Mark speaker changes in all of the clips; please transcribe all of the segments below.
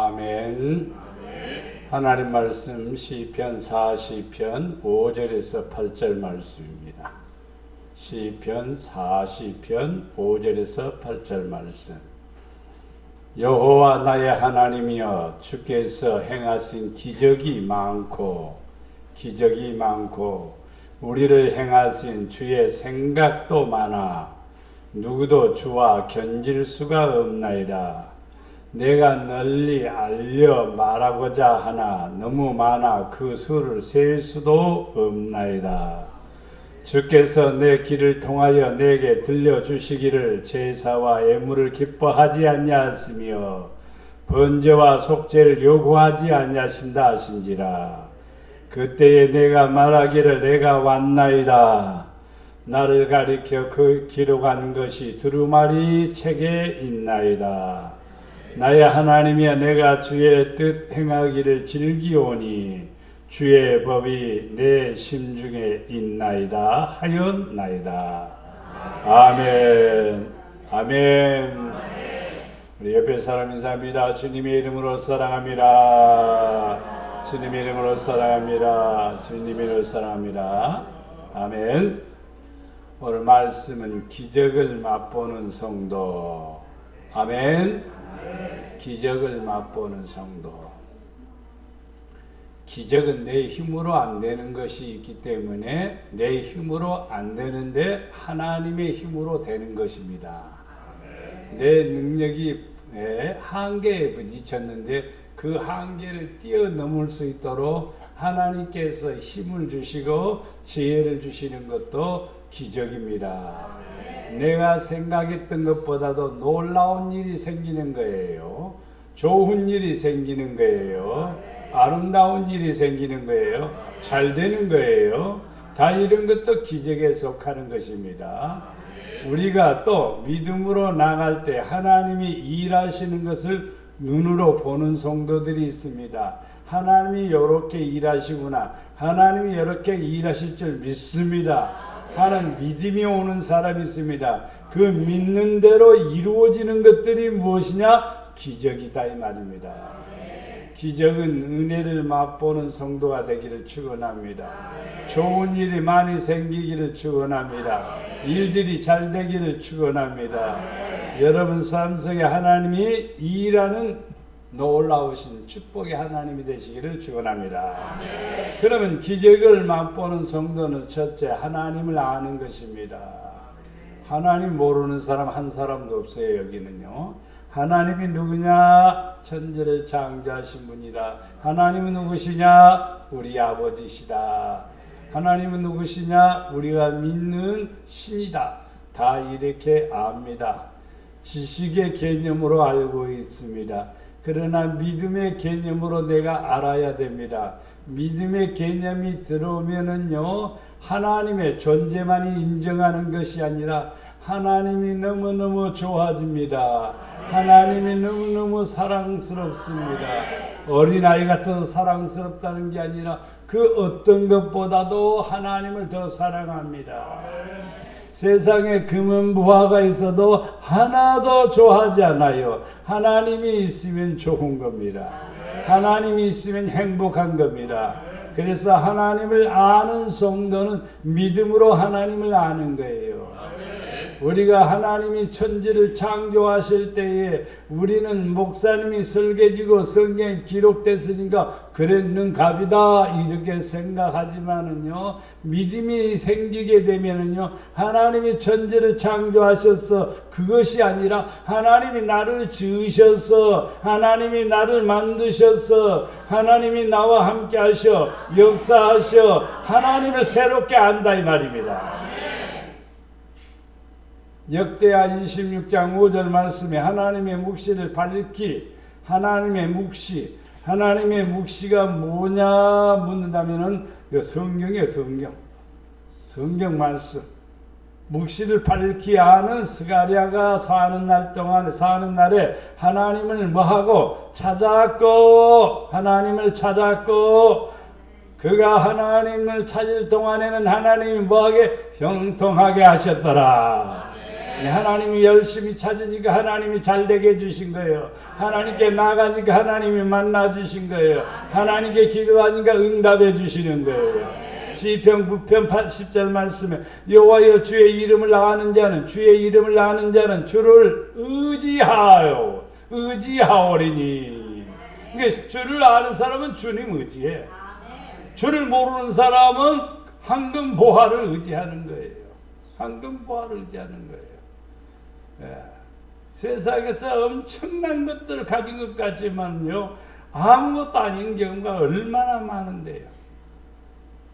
Speaker 1: 아멘. 하나님 말씀 시편 40편 5절에서 8절 말씀입니다. 시편 40편 5절에서 8절 말씀. 여호와 나의 하나님이여, 주께서 행하신 기적이 많고 우리를 행하신 주의 생각도 많아 누구도 주와 견질 수가 없나이다. 내가 널리 알려 말하고자 하나 너무 많아 그 수를 셀 수도 없나이다. 주께서 내 길을 통하여 내게 들려주시기를 제사와 예물을 기뻐하지 아니하시며 번제와 속죄를 요구하지 아니하신다 하신지라. 그때에 내가 말하기를 내가 왔나이다. 나를 가리켜 그 기록한 것이 두루마리 책에 있나이다. 나의 하나님이여, 내가 주의 뜻 행하기를 즐기오니 주의 법이 내 심중에 있나이다 하였나이다. 아멘. 아멘. 우리 옆에 사람 인사합니다. 주님의 이름으로 사랑합니다. 주님의 이름으로 사랑합니다. 주님의 이름으로 사랑합니다. 아멘. 오늘 말씀은 기적을 맛보는 성도. 아멘. 기적을 맛보는 성도. 기적은 내 힘으로 안 되는 것이 있기 때문에 내 힘으로 안 되는데 하나님의 힘으로 되는 것입니다. 내 능력이 한계에 부딪혔는데 그 한계를 뛰어넘을 수 있도록 하나님께서 힘을 주시고 지혜를 주시는 것도 기적입니다. 내가 생각했던 것보다도 놀라운 일이 생기는 거예요. 좋은 일이 생기는 거예요. 아름다운 일이 생기는 거예요. 잘 되는 거예요. 다 이런 것도 기적에 속하는 것입니다. 우리가 또 믿음으로 나갈 때 하나님이 일하시는 것을 눈으로 보는 성도들이 있습니다. 하나님이 이렇게 일하시구나, 하나님이 이렇게 일하실 줄 믿습니다 하는 믿음이 오는 사람이 있습니다. 그 믿는 대로 이루어지는 것들이 무엇이냐? 기적이다 이 말입니다. 기적은 은혜를 맛보는 성도가 되기를 축원합니다. 좋은 일이 많이 생기기를 축원합니다. 일들이 잘 되기를 축원합니다. 여러분 삶 속에 하나님이 일하는 놀라우신 축복의 하나님이 되시기를 축원합니다. 그러면 기적을 맛보는 성도는 첫째, 하나님을 아는 것입니다. 하나님 모르는 사람 한 사람도 없어요. 여기는요. 하나님이 누구냐? 천지를 창조하신 분이다. 하나님은 누구시냐? 우리 아버지시다. 하나님은 누구시냐? 우리가 믿는 신이다. 다 이렇게 압니다. 지식의 개념으로 알고 있습니다. 그러나 믿음의 개념으로 내가 알아야 됩니다. 믿음의 개념이 들어오면은요, 하나님의 존재만이 인정하는 것이 아니라 하나님이 너무너무 좋아집니다. 하나님이 너무너무 사랑스럽습니다. 어린아이 같아서 사랑스럽다는 게 아니라 그 어떤 것보다도 하나님을 더 사랑합니다. 세상에 금은부화가 있어도 하나도 좋아하지 않아요. 하나님이 있으면 좋은 겁니다. 하나님이 있으면 행복한 겁니다. 그래서 하나님을 아는 성도는 믿음으로 하나님을 아는 거예요. 우리가 하나님이 천지를 창조하실 때에 우리는 목사님이 설계지고 성경에 기록됐으니까 그랬는갑이다 이렇게 생각하지만은요, 믿음이 생기게 되면은요, 하나님이 천지를 창조하셔서 그것이 아니라 하나님이 나를 지으셔서 하나님이 나를 만드셔서 하나님이 나와 함께 하셔 역사하셔 하나님을 새롭게 안다 이 말입니다. 역대하 26장 5절 말씀에 하나님의 묵시를 밝히, 하나님의 묵시가 뭐냐 묻는다면은 성경이에요. 성경 말씀. 묵시를 밝히 아는 스가랴가 사는 날에 하나님을 뭐하고 찾았고, 그가 하나님을 찾을 동안에는 하나님이 뭐하게 형통하게 하셨더라. 하나님이 열심히 찾으니까 하나님이 잘되게 해주신 거예요. 하나님께 나가니까 하나님이 만나주신 거예요. 하나님께 기도하니까 응답해 주시는 거예요. 시편 9편 80절 말씀에 여호와여 주의 이름을 아는 자는 주를 의지하오리니. 그러니까 주를 아는 사람은 주님 의지해. 주를 모르는 사람은 황금 보화를 의지하는 거예요. 황금 보화를 의지하는 거예요. 세상에서 엄청난 것들을 가진 것 같지만요, 아무것도 아닌 경우가 얼마나 많은데요.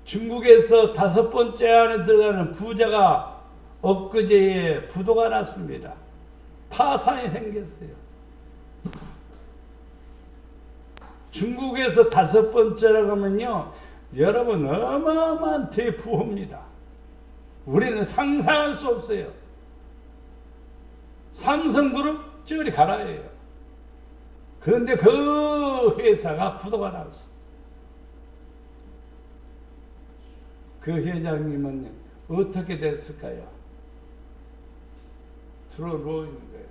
Speaker 1: 중국에서 5번째 안에 들어가는 부자가 엊그제에 부도가 났습니다. 파산이 생겼어요. 중국에서 5번째라고 하면요, 여러분 어마어마한 대부호입니다. 우리는 상상할 수 없어요. 삼성그룹 저리 가라예요. 그런데 그 회사가 부도가 났어. 그 회장님은 어떻게 됐을까요? 들어 누워 있는 거예요.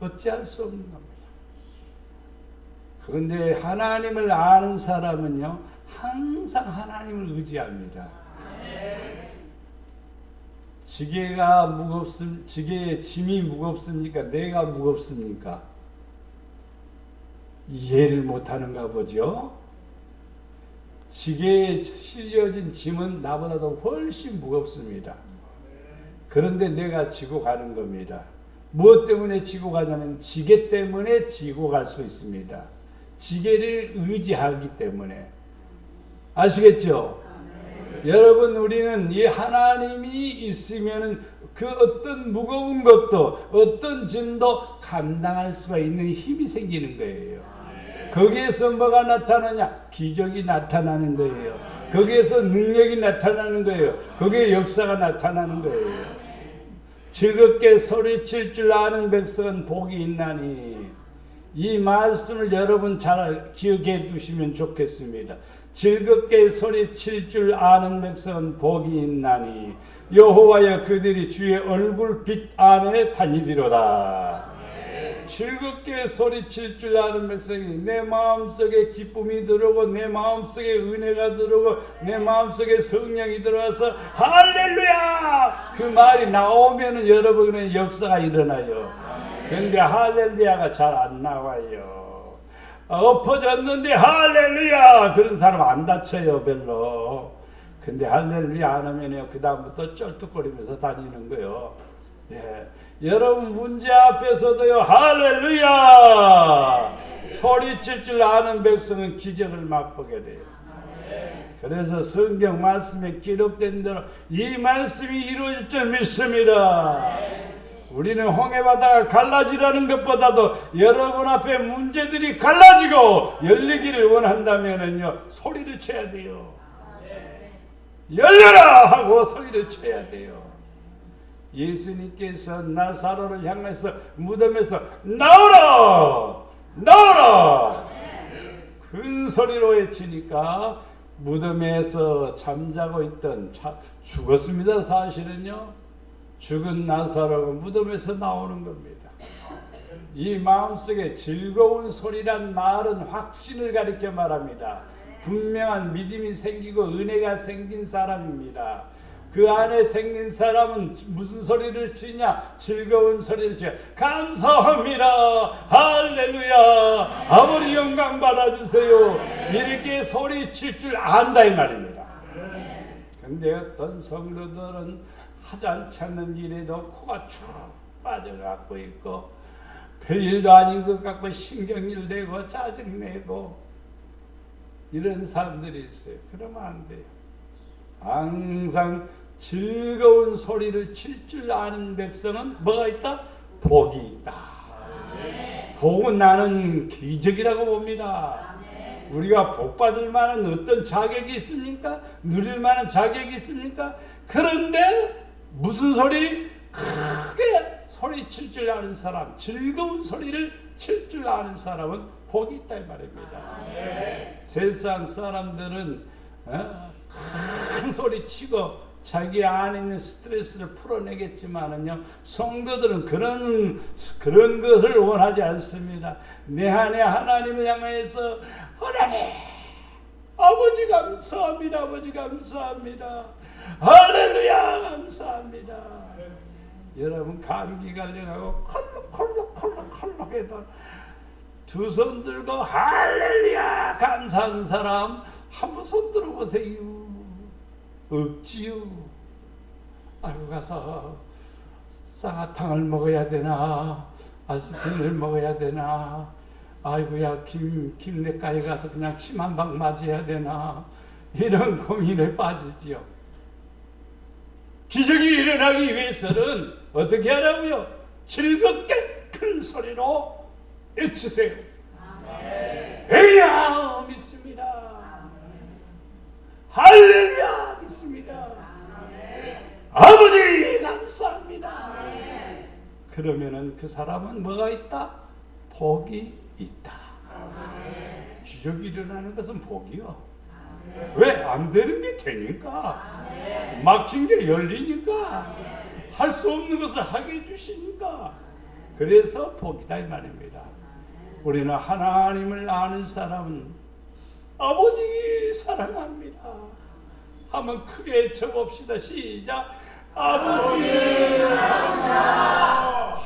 Speaker 1: 어찌할 수 없는 겁니다. 그런데 하나님을 아는 사람은요, 항상 하나님을 의지합니다. 지게의 짐이 무겁습니까? 내가 무겁습니까? 이해를 못하는가 보죠. 지게에 실려진 짐은 나보다도 훨씬 무겁습니다. 그런데 내가 지고 가는 겁니다. 무엇 때문에 지고 가냐면 지게 때문에 지고 갈 수 있습니다. 지게를 의지하기 때문에. 아시겠죠? 여러분, 우리는 이 하나님이 있으면 그 어떤 무거운 것도 어떤 짐도 감당할 수가 있는 힘이 생기는 거예요. 거기에서 뭐가 나타나냐? 기적이 나타나는 거예요. 거기에서 능력이 나타나는 거예요. 거기에 역사가 나타나는 거예요. 즐겁게 소리칠 줄 아는 백성은 복이 있나니. 이 말씀을 여러분 잘 기억해 두시면 좋겠습니다. 즐겁게 소리칠 줄 아는 백성은 복이 있나니 여호와여 그들이 주의 얼굴빛 안에 다니리로다. 즐겁게 소리칠 줄 아는 백성이 내 마음속에 기쁨이 들어오고 내 마음속에 은혜가 들어오고 내 마음속에 성령이 들어와서 할렐루야 그 말이 나오면은 여러분의 역사가 일어나요. 그런데 할렐루야가 잘 안 나와요. 엎어졌는데 할렐루야 그런 사람 안 다쳐요 별로. 근데 할렐루야 안 하면요 그 다음부터 쩔뚝거리면서 다니는 거요. 예. 여러분 문제 앞에서도요 할렐루야 소리칠 줄 아는 백성은 기적을 맛보게 돼요. 그래서 성경 말씀에 기록된 대로 이 말씀이 이루어질 줄 믿습니다. 우리는 홍해바다가 갈라지라는 것보다도 여러분 앞에 문제들이 갈라지고 열리기를 원한다면은요 소리를 쳐야 돼요. 열려라 하고 소리를 쳐야 돼요. 예수님께서 나사로를 향해서 무덤에서 나오라 나오라 큰 소리로 외치니까 무덤에서 잠자고 있던 죽었습니다. 사실은요 죽은 나사로가 무덤에서 나오는 겁니다. 이 마음속에 즐거운 소리란 말은 확신을 가리켜 말합니다. 분명한 믿음이 생기고 은혜가 생긴 사람입니다. 그 안에 생긴 사람은 무슨 소리를 치냐? 즐거운 소리를 쳐요. 감사합니다. 할렐루야. 아버지 영광 받아주세요. 이렇게 소리칠 줄 안다 이 말입니다. 근데 어떤 성도들은 하찮지 않는 일에도 코가 쭉 빠져갖고 있고 별일도 아닌 것 같고 신경질 내고 짜증내고 이런 사람들이 있어요. 그러면 안 돼요. 항상 즐거운 소리를 칠 줄 아는 백성은 뭐가 있다? 복이 있다. 복은 나는 기적이라고 봅니다. 우리가 복 받을 만한 어떤 자격이 있습니까? 누릴 만한 자격이 있습니까? 그런데 무슨 소리? 크게 소리 칠 줄 아는 사람, 즐거운 소리를 칠 줄 아는 사람은 복이 있다 이 말입니다. 세상 사람들은 큰 소리 치고 자기 안에 있는 스트레스를 풀어내겠지만은요, 성도들은 그런 것을 원하지 않습니다. 내 안에 하나님을 향해서 하나님, 아버지 감사합니다. 아버지 감사합니다. 할렐루야 감사합니다. 여러분 감기 걸려가고 콜록콜록 해도 두 손 들고 할렐루야 감사하는 사람 한번 손 들어보세요. 없지요. 아이고 가서 쌍화탕을 먹어야 되나 아스피린을 먹어야 되나, 아이고야 김내과에 가서 그냥 침 한 방 맞아야 되나, 이런 고민에 빠지지요. 기적이 일어나기 위해서는 어떻게 하라고요? 즐겁게 큰 소리로 외치세요. 에야 믿습니다. 할렐루야 믿습니다. 아버지 감사합니다. 그러면은 그 사람은 뭐가 있다? 복이 있다. 기적이 일어나는 것은 복이요. 왜? 안 되는 게 되니까. 막힌 게 열리니까. 할 수 없는 것을 하게 해주시니까. 그래서 복이다 이 말입니다. 우리는 하나님을 아는 사람은 아버지 사랑합니다. 한번 크게 쳐봅시다. 시작. 아버지 사랑합니다.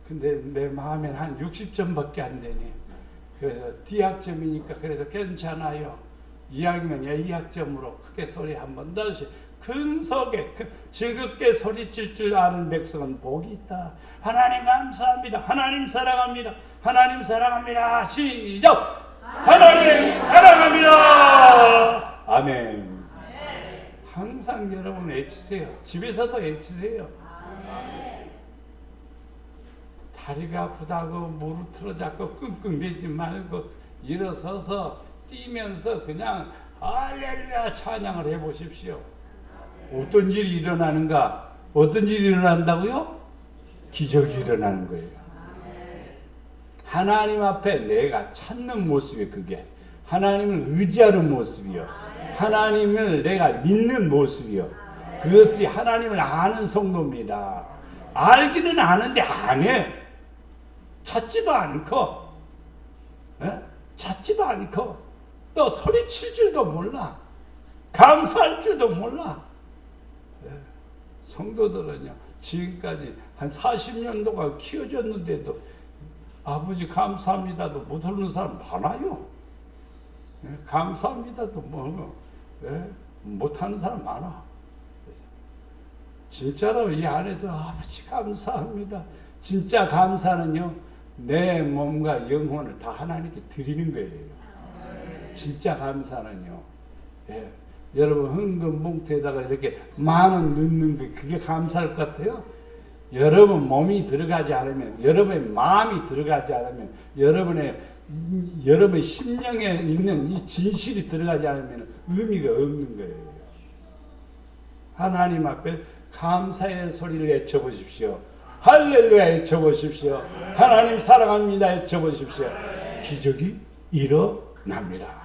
Speaker 1: 근데 내 마음엔 한 60점밖에 안 되네. 그래서 D학점이니까 그래도 괜찮아요. 2학년이야 2학점으로 크게 소리 한번 다시 큰 속에 즐겁게 소리칠 줄 아는 백성은 복이 있다. 하나님 감사합니다. 하나님 사랑합니다. 하나님 사랑합니다. 시작. 하나님 사랑합니다. 아멘. 항상 여러분 외치세요. 집에서도 외치세요. 다리가 아프다고 무릎 틀어잡고 끙끙대지 말고 일어서서 뛰면서 그냥 할렐루야 찬양을 해보십시오. 어떤 일이 일어나는가? 어떤 일이 일어난다고요? 기적이 일어나는 거예요. 하나님 앞에 내가 찾는 모습이 그게 하나님을 의지하는 모습이요. 하나님을 내가 믿는 모습이요. 그것이 하나님을 아는 성도입니다. 알기는 아는데 안 해. 찾지도 않고, 찾지도 않고, 또 소리칠 줄도 몰라. 감사할 줄도 몰라. 성도들은요, 지금까지 한 40년 동안 키워줬는데도 아버지 감사합니다도 못하는 사람 많아요. 감사합니다도 못하는 사람 많아. 진짜로 이 안에서 아버지 감사합니다. 진짜 감사는요, 내 몸과 영혼을 다 하나님께 드리는 거예요. 진짜 감사는요. 예. 여러분 헌금 봉투에다가 이렇게 10,000원 넣는 게 그게 감사할 것 같아요? 여러분 몸이 들어가지 않으면, 여러분의 마음이 들어가지 않으면, 여러분의 심령에 있는 이 진실이 들어가지 않으면 의미가 없는 거예요. 하나님 앞에 감사의 소리를 외쳐보십시오. 할렐루야 외쳐보십시오. 하나님 사랑합니다 외쳐보십시오. 기적이 일어납니다.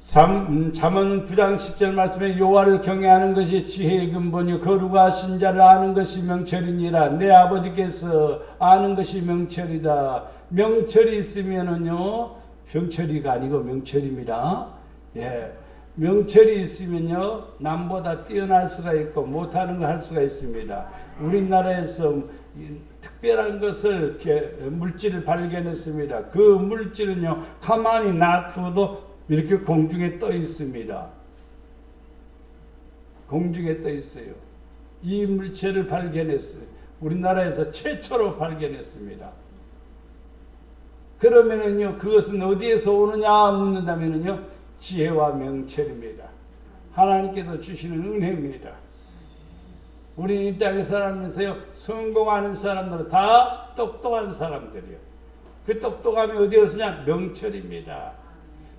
Speaker 1: 잠언 9장 10절 말씀에 여호와를 경외하는 것이 지혜의 근본이요 거룩하신 자를 아는 것이 명철이니라. 내 아버지께서 아는 것이 명철이다. 명철이 있으면은요, 병철이가 아니고 명철입니다. 예. 명철이 있으면요, 남보다 뛰어날 수가 있고 못하는 거 할 수가 있습니다. 우리나라에서 특별한 것을 물질을 발견했습니다. 그 물질은요, 가만히 놔둬도 이렇게 공중에 떠 있습니다. 공중에 떠 있어요. 이 물체를 발견했어요. 우리나라에서 최초로 발견했습니다. 그러면은요, 그것은 어디에서 오느냐 묻는다면은요, 지혜와 명철입니다. 하나님께서 주시는 은혜입니다. 우리 이 땅에 살아가면서요, 성공하는 사람들은 다 똑똑한 사람들이요. 그 똑똑함이 어디에서냐? 명철입니다.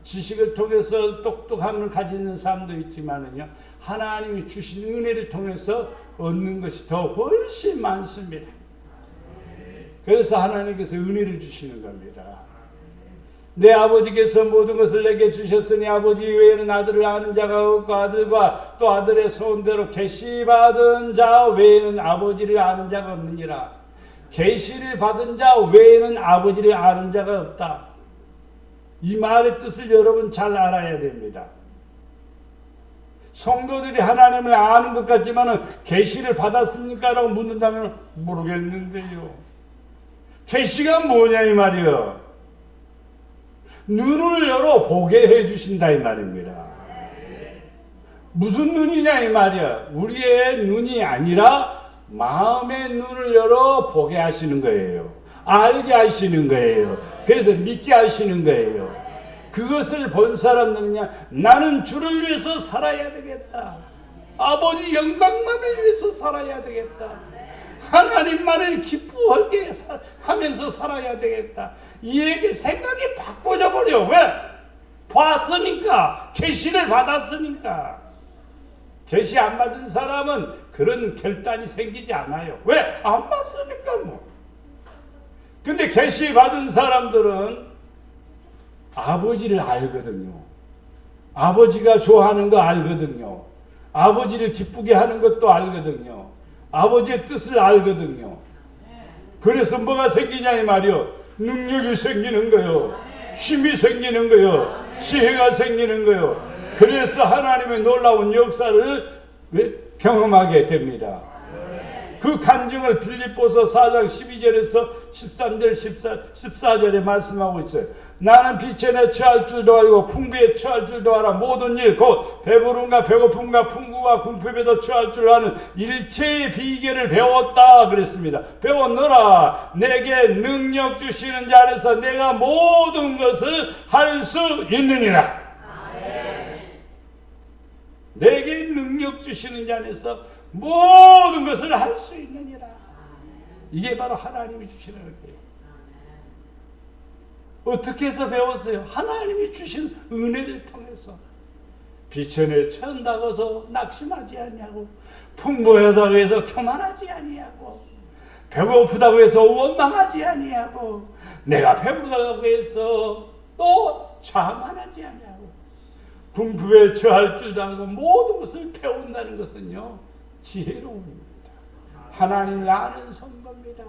Speaker 1: 지식을 통해서 똑똑함을 가지는 사람도 있지만은요, 하나님이 주신 은혜를 통해서 얻는 것이 더 훨씬 많습니다. 그래서 하나님께서 은혜를 주시는 겁니다. 내 아버지께서 모든 것을 내게 주셨으니 아버지 외에는 아들을 아는 자가 없고 아들과 또 아들의 소원대로 계시받은 자 외에는 아버지를 아는 자가 없느니라. 계시를 받은 자 외에는 아버지를 아는 자가 없다. 이 말의 뜻을 여러분 잘 알아야 됩니다. 성도들이 하나님을 아는 것 같지만 계시를 받았습니까? 라고 묻는다면 모르겠는데요. 계시가 뭐냐 이 말이요. 눈을 열어 보게 해주신다 이 말입니다. 무슨 눈이냐 이 말이야. 우리의 눈이 아니라 마음의 눈을 열어 보게 하시는 거예요. 알게 하시는 거예요. 그래서 믿게 하시는 거예요. 그것을 본 사람들은요, 나는 주를 위해서 살아야 되겠다. 아버지 영광만을 위해서 살아야 되겠다. 하나님만을 기뻐하게 하면서 살아야 되겠다. 이에게 생각이 바꿔져 버려. 왜? 봤으니까. 계시를 받았으니까. 계시 안 받은 사람은 그런 결단이 생기지 않아요. 왜? 안 봤으니까 뭐. 근데 계시 받은 사람들은 아버지를 알거든요. 아버지가 좋아하는 거 알거든요. 아버지를 기쁘게 하는 것도 알거든요. 아버지의 뜻을 알거든요. 그래서 뭐가 생기냐 이 말이요. 능력이 생기는 거요. 힘이 생기는 거요. 지혜가 생기는 거요. 그래서 하나님의 놀라운 역사를 경험하게 됩니다. 그 간증을 빌립보서 4장 12절에서 13절 14절에 말씀하고 있어요. 나는 빛에 처할 줄도 알고 풍부에 처할 줄도 알아. 모든 일 곧 배부름과 배고픔과 풍부와 궁핍에도 처할 줄 아는 일체의 비결을 배웠다 그랬습니다. 배웠노라. 내게 능력 주시는 자 안에서 내가 모든 것을 할 수 있느니라. 내게 능력 주시는 자 안에서 모든 것을 할 수 있느니라. 이게 바로 하나님이 주시는 거예요. 어떻게 해서 배웠어요? 하나님이 주신 은혜를 통해서. 비천에 처한다고 해서 낙심하지 아니하고, 풍부하다고 해서 교만하지 아니하고, 배고프다고 해서 원망하지 아니하고, 내가 배부르다고 해서 또 자만하지 아니하고, 궁핍에 처할 줄도 알고 모든 것을 배운다는 것은요, 지혜로움입니다. 하나님을 아는 선거입니다.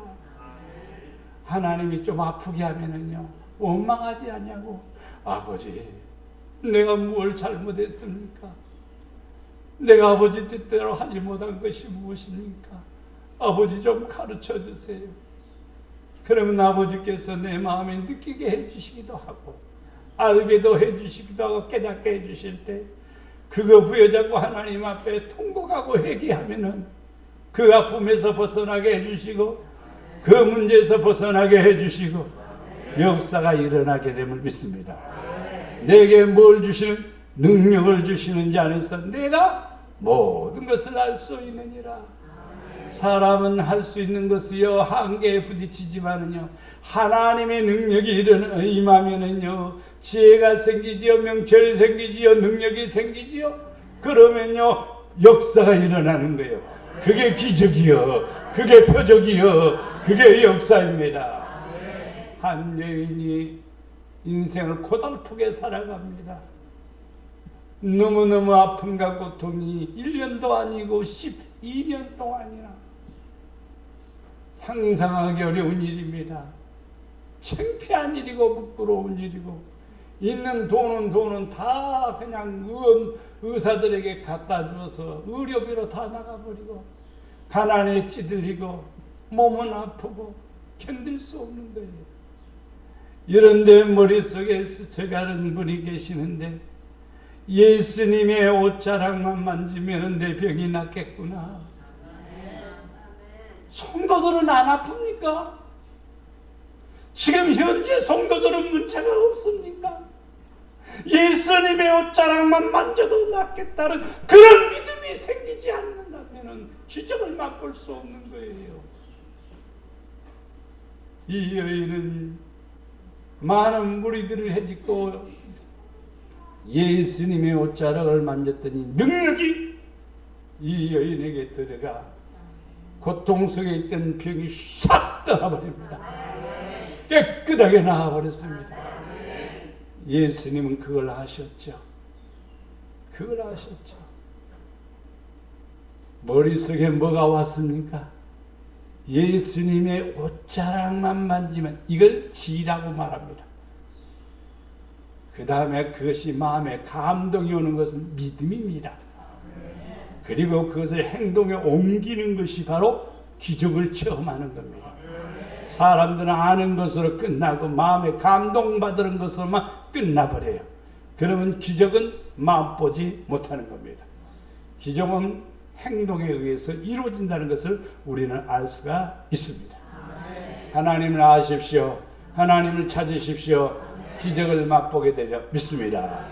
Speaker 1: 하나님이 좀 아프게 하면은요, 원망하지 않냐고. 아버지, 내가 뭘 잘못했습니까? 내가 아버지 뜻대로 하지 못한 것이 무엇입니까? 아버지 좀 가르쳐 주세요. 그러면 아버지께서 내 마음에 느끼게 해주시기도 하고, 알게도 해주시기도 하고, 깨닫게 해주실 때 그거 부여잡고 하나님 앞에 통곡하고 회개하면은 그 아픔에서 벗어나게 해주시고, 그 문제에서 벗어나게 해주시고, 역사가 일어나게 됨을 믿습니다. 내게 뭘 주시는? 능력을 주시는 자 안에서 내가 모든 것을 할 수 있느니라. 사람은 할 수 있는 것이요 한계에 부딪히지만은요, 하나님의 능력이 임하면은요, 지혜가 생기지요, 명철이 생기지요, 능력이 생기지요. 그러면요, 역사가 일어나는 거예요. 그게 기적이요, 그게 표적이요, 그게 역사입니다. 한 여인이 인생을 고달프게 살아갑니다. 너무너무 아픔과 고통이 1년도 아니고 12년 동안이나 상상하기 어려운 일입니다. 창피한 일이고 부끄러운 일이고, 있는 돈은 다 그냥 의사들에게 갖다 줘서 의료비로 다 나가버리고, 가난에 찌들리고 몸은 아프고 견딜 수 없는 거예요. 이런데 머릿속에 스쳐가는 분이 계시는데, 예수님의 옷자락만 만지면 내 병이 낫겠구나. 성도들은 안 아픕니까? 지금 현재 성도들은 문제가 없습니까? 예수님의 옷자락만 만져도 낫겠다는 그런 믿음이 생기지 않는다면 기적을 맛볼 수 없는 거예요. 이 여인은 많은 무리들을 해짓고 예수님의 옷자락을 만졌더니 능력이 이 여인에게 들어가 고통 속에 있던 병이 싹 떠나버립니다. 깨끗하게 나아버렸습니다. 예수님은 그걸 하셨죠. 그걸 하셨죠. 머릿속에 뭐가 왔습니까? 예수님의 옷자락만 만지면 이걸 지라고 말합니다. 그 다음에 그것이 마음에 감동이 오는 것은 믿음입니다. 그리고 그것을 행동에 옮기는 것이 바로 기적을 체험하는 겁니다. 사람들은 아는 것으로 끝나고 마음에 감동받는 것으로만 끝나버려요. 그러면 기적은 맛보지 못하는 겁니다. 기적은 행동에 의해서 이루어진다는 것을 우리는 알 수가 있습니다. 하나님을 아십시오. 하나님을 찾으십시오. 기적을 맛보게 되려 믿습니다.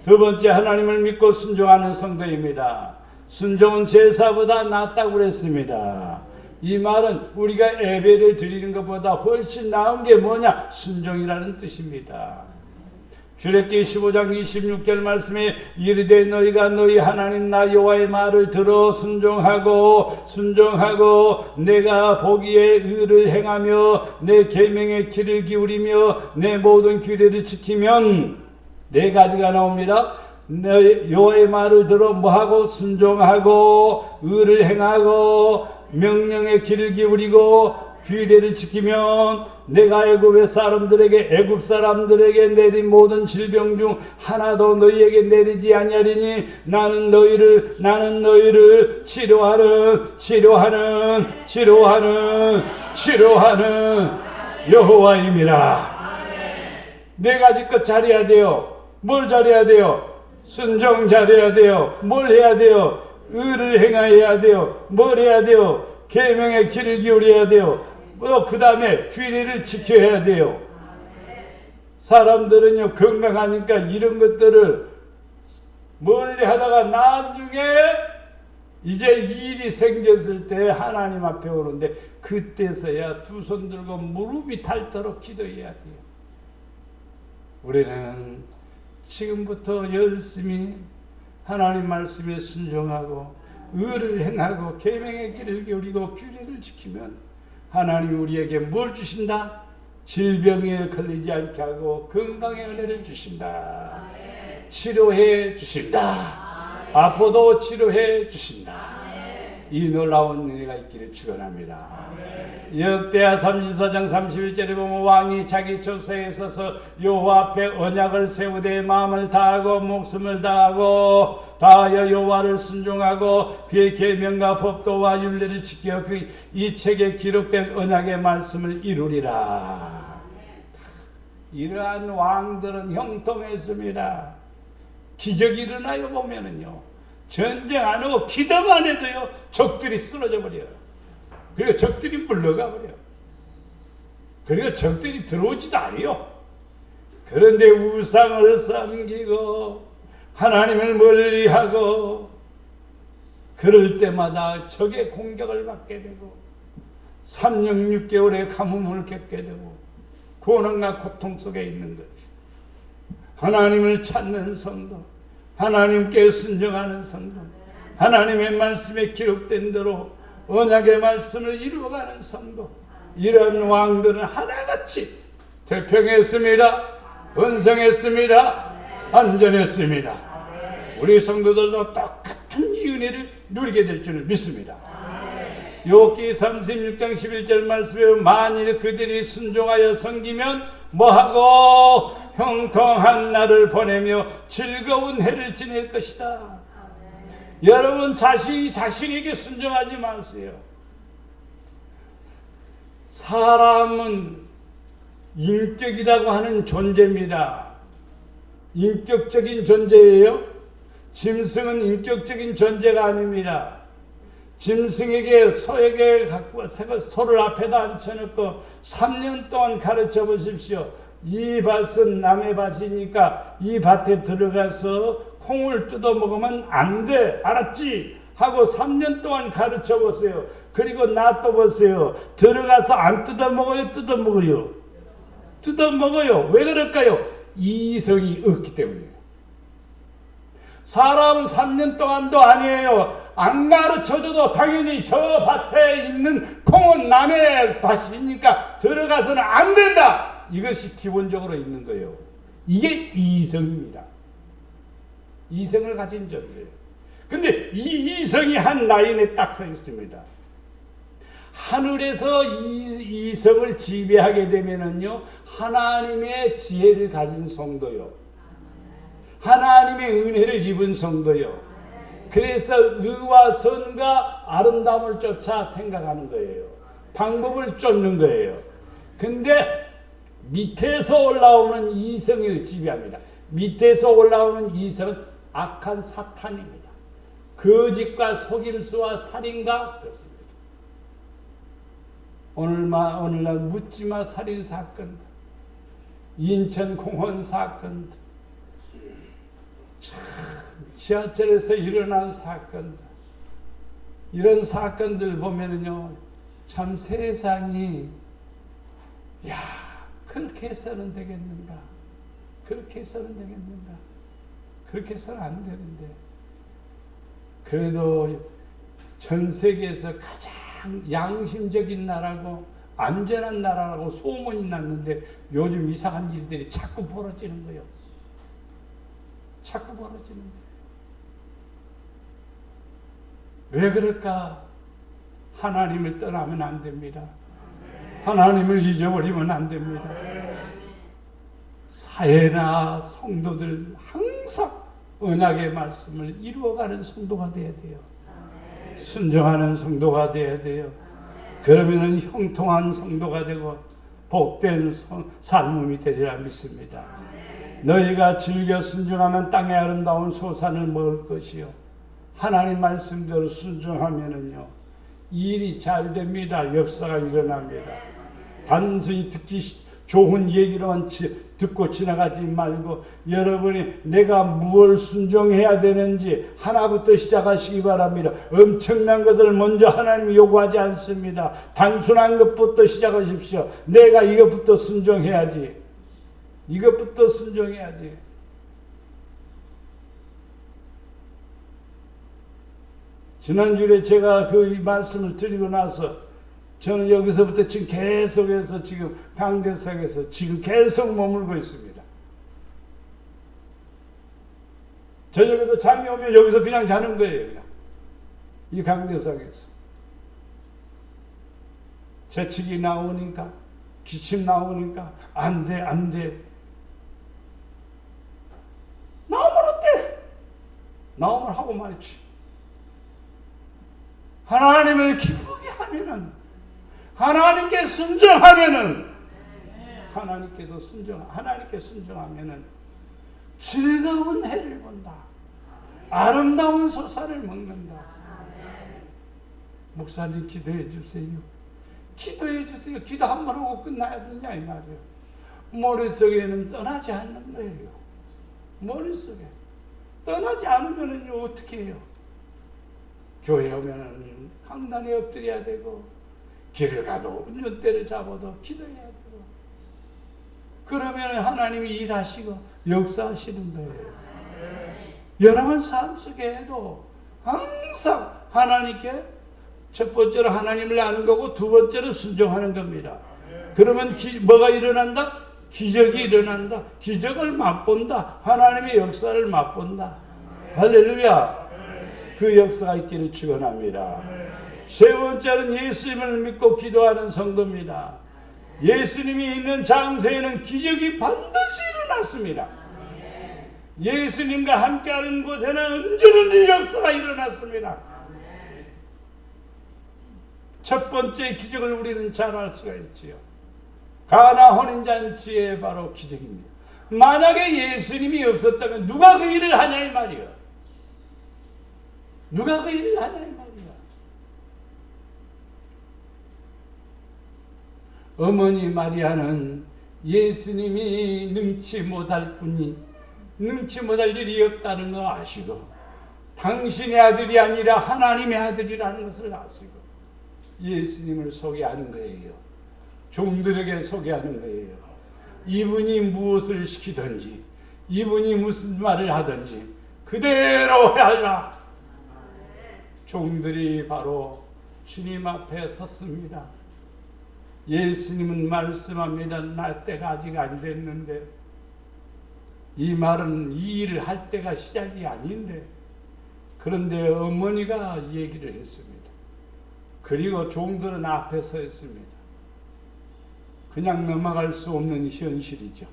Speaker 1: 두 번째, 하나님을 믿고 순종하는 성도입니다. 순종은 제사보다 낫다고 그랬습니다. 이 말은 우리가 예배를 드리는 것보다 훨씬 나은 게 뭐냐? 순종이라는 뜻입니다. 출애굽기 15장 26절 말씀에 이르되 너희가 너희 하나님 나 여호와의 말을 들어 순종하고 내가 보기에 의를 행하며 내 계명의 길을 기울이며 내 모든 규례를 지키면 네 가지가 나옵니다. 너 여호와의 말을 들어 뭐하고? 순종하고 의를 행하고 명령의 길을 기울이고 규례를 지키면 내가 애굽 사람들에게 내린 모든 질병 중 하나도 너희에게 내리지 아니하리니 나는 너희를 치료하는 여호와임이라. 네 가지 것 잘해야 돼요. 뭘 잘해야 돼요? 순종 잘해야 돼요. 뭘 해야 돼요? 의를 행해야 돼요. 뭘 해야 돼요? 계명의 길을 기울여야 돼요. 그 다음에 규례를 지켜야 돼요. 사람들은요, 건강하니까 이런 것들을 멀리 하다가 나중에 이제 일이 생겼을 때 하나님 앞에 오는데 그때서야 두 손 들고 무릎이 닳도록 기도해야 돼요. 우리는 지금부터 열심히 하나님 말씀에 순종하고 의를 행하고 계명의 길을 기울이고 규례를 지키면 하나님 우리에게 뭘 주신다? 질병에 걸리지 않게 하고 건강의 은혜를 주신다. 치료해 주신다. 아파도 치료해 주신다. 이 놀라운 은혜가 있기를 축원합니다. 역대하 34장 31절에 보면 왕이 자기 처소에 서서 여호와 앞에 언약을 세우되 마음을 다하고 목숨을 다하여 여호와를 순종하고 그의 계명과 법도와 율례를 지켜 이 책에 기록된 언약의 말씀을 이루리라. 이러한 왕들은 형통했습니다. 기적이 일어나요. 보면은요, 전쟁 안 하고 기도만 해도요 적들이 쓰러져 버려요. 그리고 적들이 물러가 버려요. 그리고 적들이 들어오지도 않아요. 그런데 우상을 섬기고 하나님을 멀리하고 그럴 때마다 적의 공격을 받게 되고 3년 6개월의 가뭄을 겪게 되고 고난과 고통 속에 있는 거죠. 하나님을 찾는 성도, 하나님께 순종하는 성도, 하나님의 말씀에 기록된 대로 언약의 말씀을 이루어가는 성도, 이런 왕들은 하나같이 태평했습니다. 번성했습니다. 안전했습니다. 우리 성도들도 똑같은 이 은혜를 누리게 될 줄을 믿습니다. 욥기 36장 11절 말씀에 만일 그들이 순종하여 섬기면 뭐하고? 형통한 날을 보내며 즐거운 해를 지낼 것이다. 여러분 자신이 자신에게 순종하지 마세요. 사람은 인격이라고 하는 존재입니다. 인격적인 존재예요. 짐승은 인격적인 존재가 아닙니다. 짐승에게 소에게 갖고 소를 앞에다 앉혀놓고 3년 동안 가르쳐 보십시오. 이 밭은 남의 밭이니까 이 밭에 들어가서 콩을 뜯어 먹으면 안 돼. 알았지? 하고 3년 동안 가르쳐 보세요. 그리고 놔둬 보세요. 들어가서 안 뜯어 먹어요? 뜯어 먹어요? 뜯어 먹어요. 왜 그럴까요? 이성이 없기 때문이에요. 사람은 3년 동안도 아니에요. 안 가르쳐줘도 당연히 저 밭에 있는 콩은 남의 밭이니까 들어가서는 안 된다. 이것이 기본적으로 있는 거예요. 이게 이성입니다. 이성을 가진 존재예요. 근데 이 이성이 한 라인에 딱 서 있습니다. 하늘에서 이성을 지배하게 되면은요, 하나님의 지혜를 가진 성도요, 하나님의 은혜를 입은 성도요. 그래서 의와 선과 아름다움을 쫓아 생각하는 거예요. 방법을 쫓는 거예요. 근데 밑에서 올라오는 이성을 지배합니다. 밑에서 올라오는 이성은 악한 사탄입니다. 거짓과 속임수와 살인과 그렇습니다. 오늘날 묻지마 살인 사건, 인천 공원 사건, 지하철에서 일어난 사건, 이런 사건들 보면은요, 참 세상이, 야, 그렇게 해서는 되겠는가? 그렇게 해서는 되겠는가? 그렇게 해서는 안 되는데. 그래도 전 세계에서 가장 양심적인 나라고 안전한 나라라고 소문이 났는데 요즘 이상한 일들이 자꾸 벌어지는 거예요. 자꾸 벌어지는 거예요. 왜 그럴까? 하나님을 떠나면 안 됩니다. 하나님을 잊어버리면 안 됩니다. 사회나 성도들 항상 언약의 말씀을 이루어가는 성도가 되어야 돼요. 순종하는 성도가 되어야 돼요. 그러면은 형통한 성도가 되고 복된 삶이 되리라 믿습니다. 너희가 즐겨 순종하면 땅의 아름다운 소산을 먹을 것이요, 하나님 말씀대로 순종하면은요, 일이 잘 됩니다. 역사가 일어납니다. 단순히 듣기 좋은 얘기로만 듣고 지나가지 말고 여러분이 내가 무엇을 순종해야 되는지 하나부터 시작하시기 바랍니다. 엄청난 것을 먼저 하나님이 요구하지 않습니다. 단순한 것부터 시작하십시오. 내가 이것부터 순종해야지. 이것부터 순종해야지. 지난주에 제가 그 말씀을 드리고 나서 저는 여기서부터 지금 계속해서 지금 강대상에서 지금 계속 머물고 있습니다. 저녁에도 잠이 오면 여기서 그냥 자는 거예요. 그냥 이 강대상에서 재채기 나오니까, 기침 나오니까 안 돼, 안 돼. 나오면 어때? 나오면 하고 말이지. 하나님을 기쁘게 하면은, 하나님께 순종하면은, 하나님께 순종하면은 즐거운 해를 본다. 아름다운 소사를 먹는다. 목사님 기도해 주세요. 기도해 주세요. 기도 한 번 하고 끝나야 되냐 이 말이에요. 머릿속에는 떠나지 않는 거예요. 머릿속에 떠나지 않으면은 어떻게 해요? 교회 오면은 강단에 엎드려야 되고, 길을 가도 운전대를 잡아도 기도해야 되고, 그러면 하나님이 일하시고 역사하시는 거예요. 여러분 삶 속에도 항상 하나님께 첫 번째로 하나님을 아는 거고 두 번째로 순종하는 겁니다. 그러면 뭐가 일어난다? 기적이 일어난다. 기적을 맛본다. 하나님의 역사를 맛본다. 할렐루야. 그 역사가 있기를 축원합니다. 세 번째는 예수님을 믿고 기도하는 성도입니다. 예수님이 있는 장소에는 기적이 반드시 일어났습니다. 예수님과 함께하는 곳에는 언제든지 역사가 일어났습니다. 첫 번째 기적을 우리는 잘 알 수가 있지요. 가나 혼인잔치의 바로 기적입니다. 만약에 예수님이 없었다면 누가 그 일을 하냐 이 말이에요. 누가 그 일을 하냐 이 말이에요. 어머니 마리아는 예수님이 능치 못할 뿐이 능치 못할 일이 없다는 걸 아시고, 당신의 아들이 아니라 하나님의 아들이라는 것을 아시고 예수님을 소개하는 거예요. 종들에게 소개하는 거예요. 이분이 무엇을 시키든지, 이분이 무슨 말을 하든지 그대로 하라. 종들이 바로 주님 앞에 섰습니다. 예수님은 말씀합니다. 나 때가 아직 안 됐는데 이 말은 이 일을 할 때가 시작이 아닌데, 그런데 어머니가 이 얘기를 했습니다. 그리고 종들은 앞에 서 있습니다. 그냥 넘어갈 수 없는 현실이죠.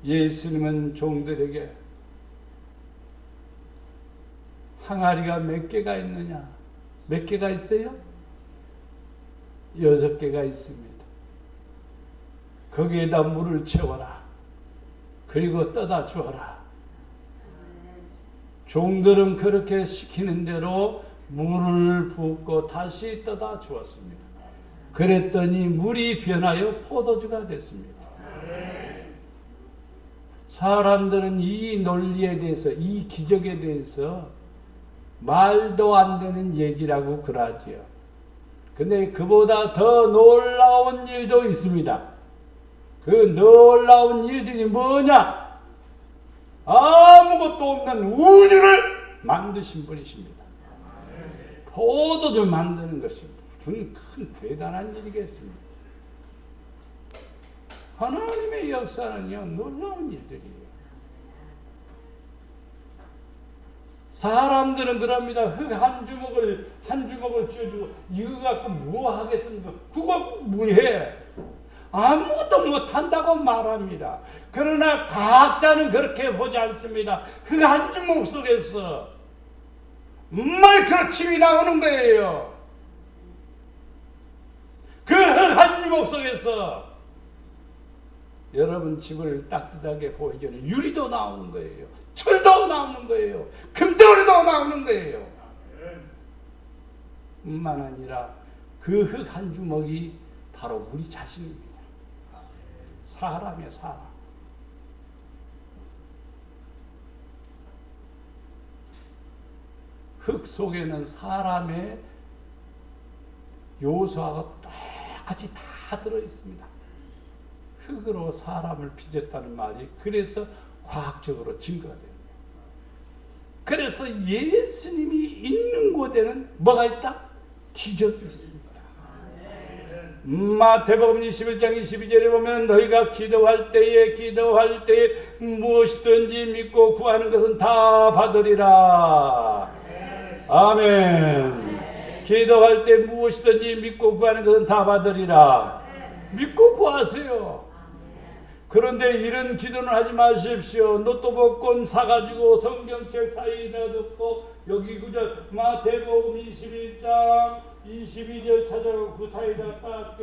Speaker 1: 예수님은 종들에게 항아리가 몇 개가 있느냐? 몇 개가 있어요? 6개가 있습니다. 거기에다 물을 채워라. 그리고 떠다 주어라. 종들은 그렇게 시키는 대로 물을 붓고 다시 떠다 주었습니다. 그랬더니 물이 변하여 포도주가 됐습니다. 사람들은 이 논리에 대해서, 이 기적에 대해서 말도 안 되는 얘기라고 그러지요. 근데 그보다 더 놀라운 일도 있습니다. 그 놀라운 일들이 뭐냐? 아무것도 없는 우주를 만드신 분이십니다. 포도주 만드는 것이 무슨 큰 대단한 일이겠습니까? 하나님의 역사는요, 놀라운 일들이에요. 사람들은 그럽니다. 흙 한 주먹을 쥐어주고 이거 갖고 뭐 하겠습니까? 그거 뭐해? 아무것도 못한다고 말합니다. 그러나 과학자는 그렇게 보지 않습니다. 흙 한 주먹 속에서 마이크로칩이 나오는 거예요. 그 흙 한 주먹 속에서 여러분 집을 따뜻하게 보여주는 유리도 나오는 거예요. 철도 나오는 거예요. 금덩어리도 나오는 거예요. 뿐만 아니라 그 흙 한 주먹이 바로 우리 자신입니다. 사람이에요, 사람. 흙 속에는 사람의 요소하고 똑같이 다 들어있습니다. 흙으로 사람을 빚었다는 말이 그래서 과학적으로 증거가 됩니다. 그래서 예수님이 있는 곳에는 뭐가 있다? 기적이 있습니다. 마태복음 21장 22절에 보면 너희가 기도할 때에 무엇이든지 믿고 구하는 것은 다 받으리라. 아멘. 기도할 때 무엇이든지 믿고 구하는 것은 다 받으리라. 믿고 구하세요. 그런데 이런 기도는 하지 마십시오. 로또 복권 사가지고 성경책 사이에다 듣고 여기 그저 마태복음 21장 22절 찾아가고 그 사이에다 딱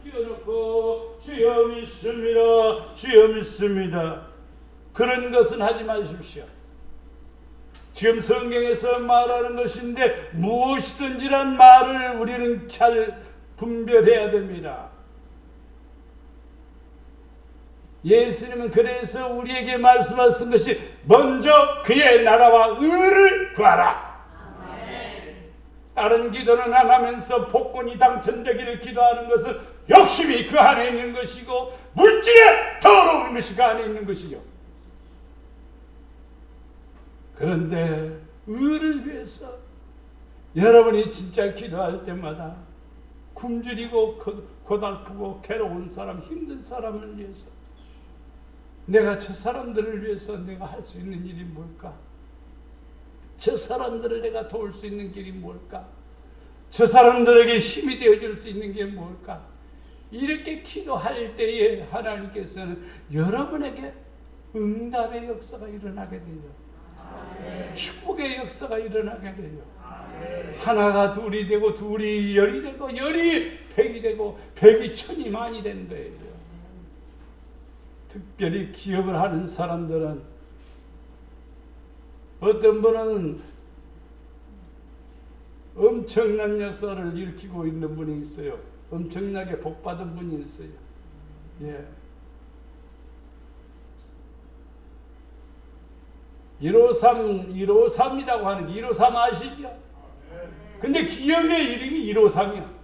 Speaker 1: 끼워놓고 주여 믿습니다. 주여 믿습니다. 그런 것은 하지 마십시오. 지금 성경에서 말하는 것인데 무엇이든지란 말을 우리는 잘 분별해야 됩니다. 예수님은 그래서 우리에게 말씀하신 것이 먼저 그의 나라와 의를 구하라. 다른 기도는 안 하면서 복권이 당첨되기를 기도하는 것은 욕심이 그 안에 있는 것이고 물질의 더러운 것이 그 안에 있는 것이요. 그런데 의를 위해서 여러분이 진짜 기도할 때마다 굶주리고 고달프고 괴로운 사람, 힘든 사람을 위해서 내가 저 사람들을 위해서 내가 할 수 있는 일이 뭘까? 저 사람들을 내가 도울 수 있는 길이 뭘까? 저 사람들에게 힘이 되어줄 수 있는 게 뭘까? 이렇게 기도할 때에 하나님께서는 여러분에게 응답의 역사가 일어나게 돼요. 축복의 역사가 일어나게 돼요. 하나가 둘이 되고 둘이 열이 되고 열이 백이 되고 백이 천이 많이 된 거예요. 특별히 기업을 하는 사람들은 어떤 분은 엄청난 역사를 일으키고 있는 분이 있어요. 엄청나게 복받은 분이 있어요. 예. 153이라고 하는 게 153 아시죠? 근데 기업의 이름이 153이야.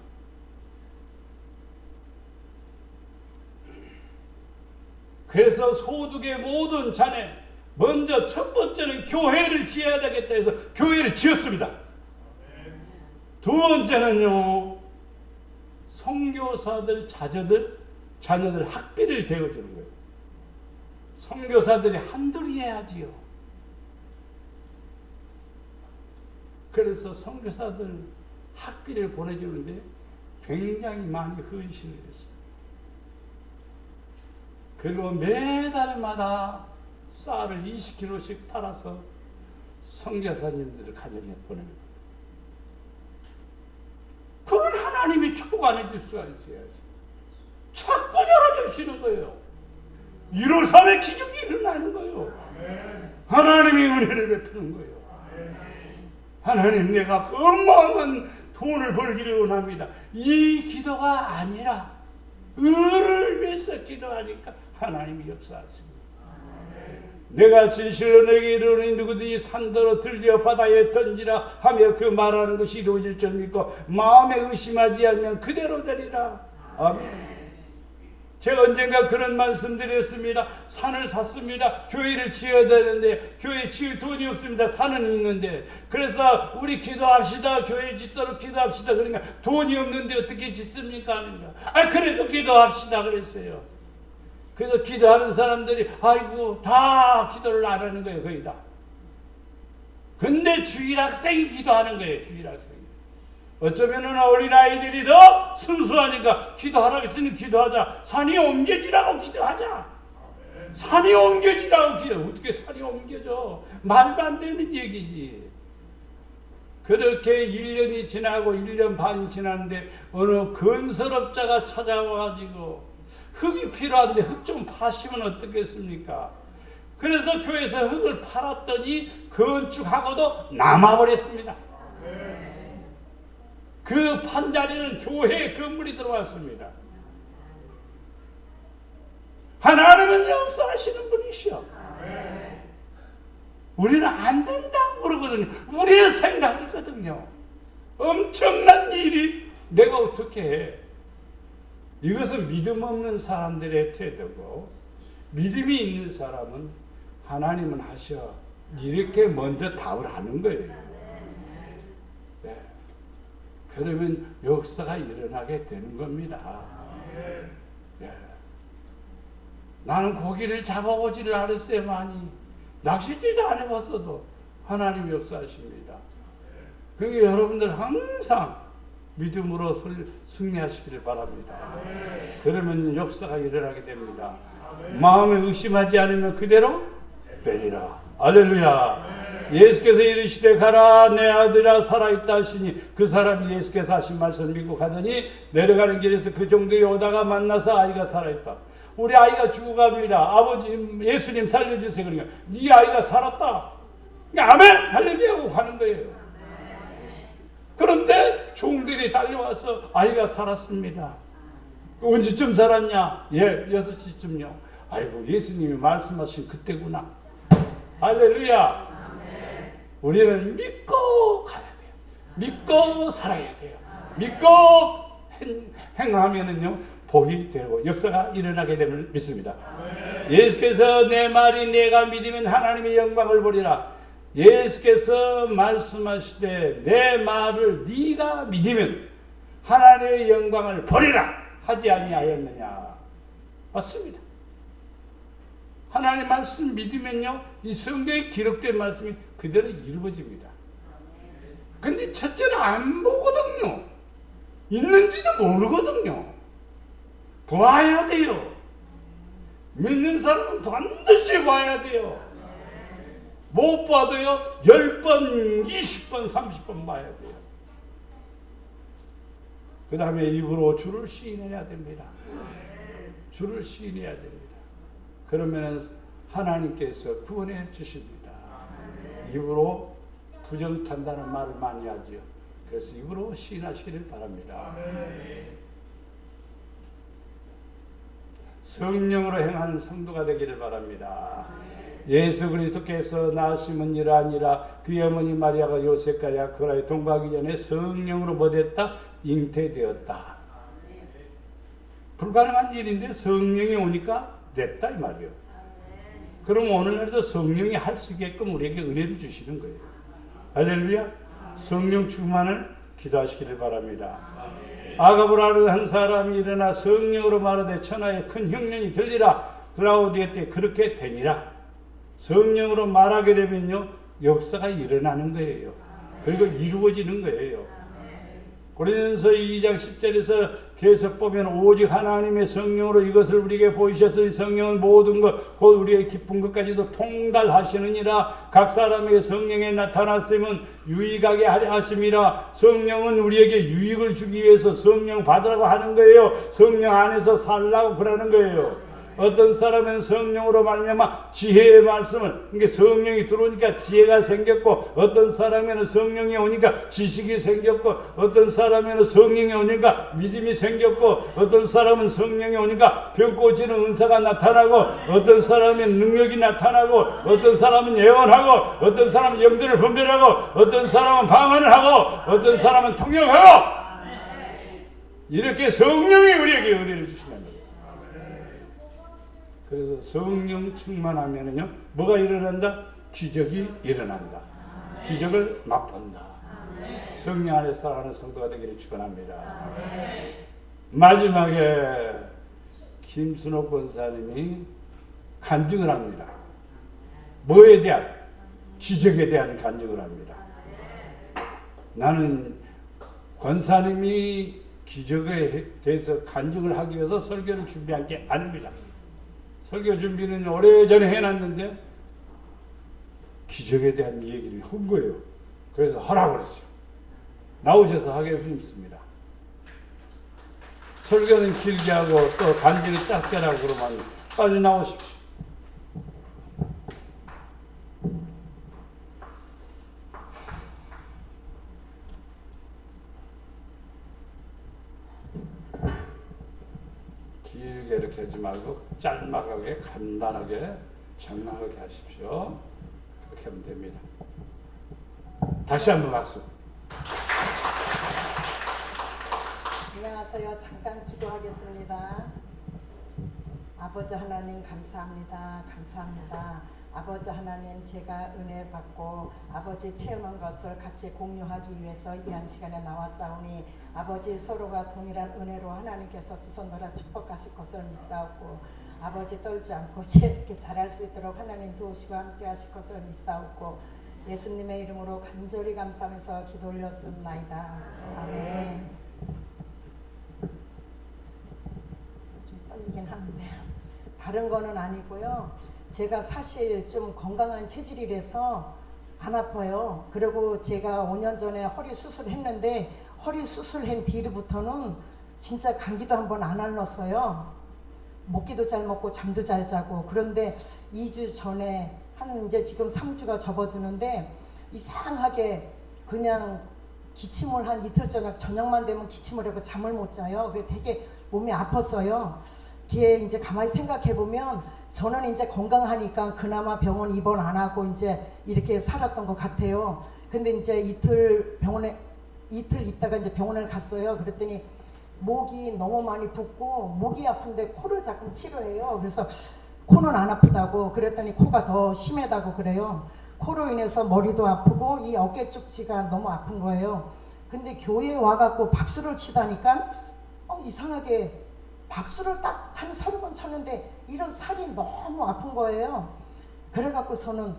Speaker 1: 그래서 소득의 모든 자네 먼저 첫 번째는 교회를 지어야 되겠다 해서 교회를 지었습니다. 두 번째는요, 선교사들 자녀들 학비를 대어주는 거예요. 선교사들이 한둘이 해야지요. 그래서 선교사들 학비를 보내주는데 굉장히 많이 헌신을 했어요. 그리고 매달마다 쌀을 20kg씩 팔아서 선교사님들을 가정에 보냅니다. 그건 하나님이 축복 안 해줄 수가 있어야지. 자꾸 열어주시는 거예요. 1월 3일 기적이 일어나는 거예요. 하나님이 은혜를 베푸는 거예요. 하나님, 내가 어마어마한 돈을 벌기를 원합니다. 이 기도가 아니라 을을 위해서 기도하니까 하나님이 역사하십니다. 내가 진실로 내게 이르노니 누구든지 산더러 들려 바다에 던지라 하며 그 말하는 것이 이루어질 줄 믿고 마음에 의심하지 않으면 그대로 되리라. 아멘. 제가 언젠가 그런 말씀드렸습니다. 산을 샀습니다. 교회를 지어야 되는데 교회 지을 돈이 없습니다. 산은 있는데. 그래서 우리 기도합시다. 교회 짓도록 기도합시다. 그러니까 돈이 없는데 어떻게 짓습니까? 하는가. 그래도 기도합시다 그랬어요. 그래서 기도하는 사람들이 아이고 다 기도를 안 하는 거예요. 거의 다. 근데 주일학생이 기도하는 거예요. 주일학생이. 어쩌면은 어린아이들이 더 순수하니까 기도하라고 했으니 기도하자. 산이 옮겨지라고 기도하자. 산이 옮겨지라고 기도. 어떻게 산이 옮겨져? 말도 안 되는 얘기지. 그렇게 1년이 지나고 1년 반이 지났는데 어느 건설업자가 찾아와가지고 흙이 필요한데 흙 좀 파시면 어떻겠습니까? 그래서 교회에서 흙을 팔았더니 건축하고도 남아버렸습니다. 그 판자리는 교회에 건물이 들어왔습니다. 하나님은 역사하시는 분이시여. 우리는 안 된다고 그러거든요. 우리의 생각이거든요. 엄청난 일이 내가 어떻게 해. 이것은 믿음 없는 사람들의 태도고 믿음이 있는 사람은 하나님은 하셔. 이렇게 먼저 답을 하는 거예요. 네. 그러면 역사가 일어나게 되는 겁니다. 네. 나는 고기를 잡아보지를 않았어요. 많이. 낚시질도 안 해봤어도 하나님 역사하십니다. 그게 여러분들 항상 믿음으로 승리하시기를 바랍니다. 그러면 역사가 일어나게 됩니다. 마음에 의심하지 않으면 그대로 되리라. 할렐루야. 예수께서 이르시되 가라 내 아들아 살아있다 하시니 그 사람이 예수께서 하신 말씀을 믿고 가더니 내려가는 길에서 그 종들이 오다가 만나서 아이가 살아있다. 우리 아이가 죽어갑니다. 아버지 예수님 살려주세요. 그러니까 네 아이가 살았다. 아멘 할렐루야 하고 가는 거예요. 그런데 종들이 달려와서 아이가 살았습니다. 언제쯤 살았냐? 6시쯤요. 아이고 예수님이 말씀하신 그때구나. 할렐루야. 우리는 믿고 가야 돼요. 믿고 살아야 돼요. 믿고 행하면은요 복이 되고 역사가 일어나게 되면 믿습니다. 예수께서 내 말이 내가 믿으면 하나님의 영광을 보리라. 예수께서 말씀하시되 내 말을 네가 믿으면 하나님의 영광을 보리라 하지 아니하였느냐. 맞습니다. 하나님 말씀 믿으면요 이 성경에 기록된 말씀이 그대로 이루어집니다. 근데 첫째는 안 보거든요. 있는지도 모르거든요. 봐야 돼요. 믿는 사람은 반드시 봐야 돼요. 못 봐도요 10번, 20번, 30번 봐야 돼요. 그 다음에 입으로 주를 시인해야 됩니다. 주를 시인해야 됩니다. 그러면 하나님께서 구원해 주십니다. 입으로 부정탄다는 말을 많이 하죠. 그래서 입으로 시인하시기를 바랍니다. 성령으로 행하는 성도가 되기를 바랍니다. 예수 그리스도께서 낳으심은 이러하니라. 그의 어머니 마리아가 요셉과 야코라에 동거하기 전에 성령으로 뭐됐다? 잉태되었다. 불가능한 일인데 성령이 오니까 됐다 이 말이에요. 그럼 오늘날도 성령이 할 수 있게끔 우리에게 은혜를 주시는 거예요. 할렐루야. 성령 충만을 기도하시기를 바랍니다. 아가보라는 한 사람이 일어나 성령으로 말하되 천하에 큰 흉년이 들리라. 클라우디아 때 그렇게 되니라. 성령으로 말하게 되면요, 역사가 일어나는 거예요. 그리고 이루어지는 거예요. 고린도전서 2장 10절에서 계속 보면 오직 하나님의 성령으로 이것을 우리에게 보이셨으니 성령은 모든 것 곧 우리의 깊은 것까지도 통달하시느니라. 각 사람에게 성령에 나타났음은 유익하게 하려 하심이라. 성령은 우리에게 유익을 주기 위해서 성령 받으라고 하는 거예요. 성령 안에서 살라고 그러는 거예요. 어떤 사람은 성령으로 말미암아 지혜의 말씀을, 그러니까 성령이 들어오니까 지혜가 생겼고, 어떤 사람에는 성령이 오니까 지식이 생겼고, 어떤 사람에는 성령이 오니까 믿음이 생겼고, 어떤 사람은 성령이 오니까 병 고치는 은사가 나타나고, 어떤 사람은 능력이 나타나고, 어떤 사람은 예언하고, 어떤 사람은 영들을 분별하고, 어떤 사람은 방언을 하고, 어떤 사람은 통역하고, 이렇게 성령이 우리에게 은혜를 주시는 거예요. 그래서 성령 충만하면은요, 뭐가 일어난다? 기적이 일어난다. 기적을 맛본다. 성령 안에 살아가는 성도가 되기를 축원합니다. 마지막에 김순옥 권사님이 간증을 합니다. 뭐에 대한? 기적에 대한 간증을 합니다. 나는 권사님이 기적에 대해서 간증을 하기 위해서 설교를 준비한 게 아닙니다. 설교 준비는 오래전에 해놨는데 기적에 대한 얘기를 한 거예요. 그래서 하라고 그랬죠. 나오셔서 하겠습니다. 설교는 길게 하고 또 간증이 짧게 하라고 그러면 빨리 나오십시오. 길게 이렇게 하지 말고 짤막하게 간단하게 정확하게 하십시오. 그렇게 하면 됩니다. 다시 한번 박수.
Speaker 2: 안녕하세요. 잠깐 기도하겠습니다. 아버지 하나님 감사합니다. 감사합니다. 아버지 하나님, 제가 은혜 받고 아버지 체험한 것을 같이 공유하기 위해서 이 한 시간에 나왔사오니 아버지 서로가 동일한 은혜로 하나님께서 두 손 들어 축복하실 것을 믿사옵고 아버지 떨지 않고 이렇게 잘할 수 있도록 하나님 도우시고 함께 하실 것을 믿사옵고 예수님의 이름으로 간절히 감사하면서 기도 올렸습니다. 아멘. 좀 떨리긴 하는데요. 다른 거는 아니고요. 제가 사실 좀 건강한 체질이라서 안 아파요. 그리고 제가 5년 전에 허리 수술했는데 허리 수술한 뒤로부터는 진짜 감기도 한번 안 앓았어요. 먹기도 잘 먹고 잠도 잘 자고. 그런데 2주 전에 한 이제 지금 3주가 접어드는데 이상하게 그냥 기침을 한 이틀 저녁만 되면 기침을 하고 잠을 못 자요. 그게 되게 몸이 아팠어요. 그게 이제 가만히 생각해 보면 저는 이제 건강하니까 그나마 병원 입원 안 하고 이제 이렇게 살았던 것 같아요. 근데 이제 이틀 있다가 이제 병원을 갔어요. 그랬더니 목이 너무 많이 붓고 목이 아픈데 코를 자꾸 치료해요. 그래서 코는 안 아프다고 그랬더니 코가 더 심하다고 그래요. 코로 인해서 머리도 아프고 이 어깨 쪽지가 너무 아픈 거예요. 근데 교회에 와갖고 박수를 치다니까 이상하게 박수를 딱 한 30번 쳤는데 이런 살이 너무 아픈 거예요. 그래갖고서는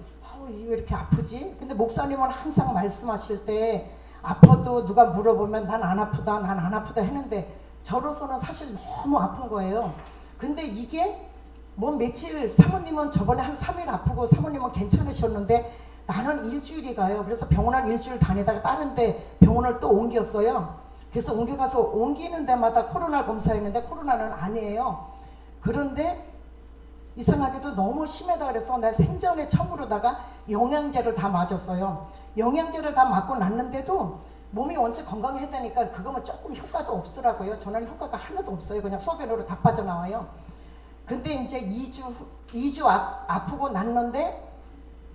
Speaker 2: 왜 이렇게 아프지? 근데 목사님은 항상 말씀하실 때 아파도 누가 물어보면 난 안 아프다 난 안 아프다 했는데 저로서는 사실 너무 아픈 거예요. 근데 이게 뭐 며칠 사모님은 저번에 한 3일 아프고 사모님은 괜찮으셨는데 나는 일주일이 가요. 그래서 병원을 일주일 다니다가 다른 데 병원을 또 옮겼어요. 그래서 옮겨가서 옮기는 데마다 코로나 검사했는데 코로나는 아니에요. 그런데 이상하게도 너무 심하다 그래서 나 생전에 처음으로다가 영양제를 다 맞았어요. 영양제를 다 맞고 났는데도 몸이 원체 건강했다니까 그거면 조금 효과도 없더라고요. 저는 효과가 하나도 없어요. 그냥 소변으로 다 빠져나와요. 근데 이제 2주 아프고 났는데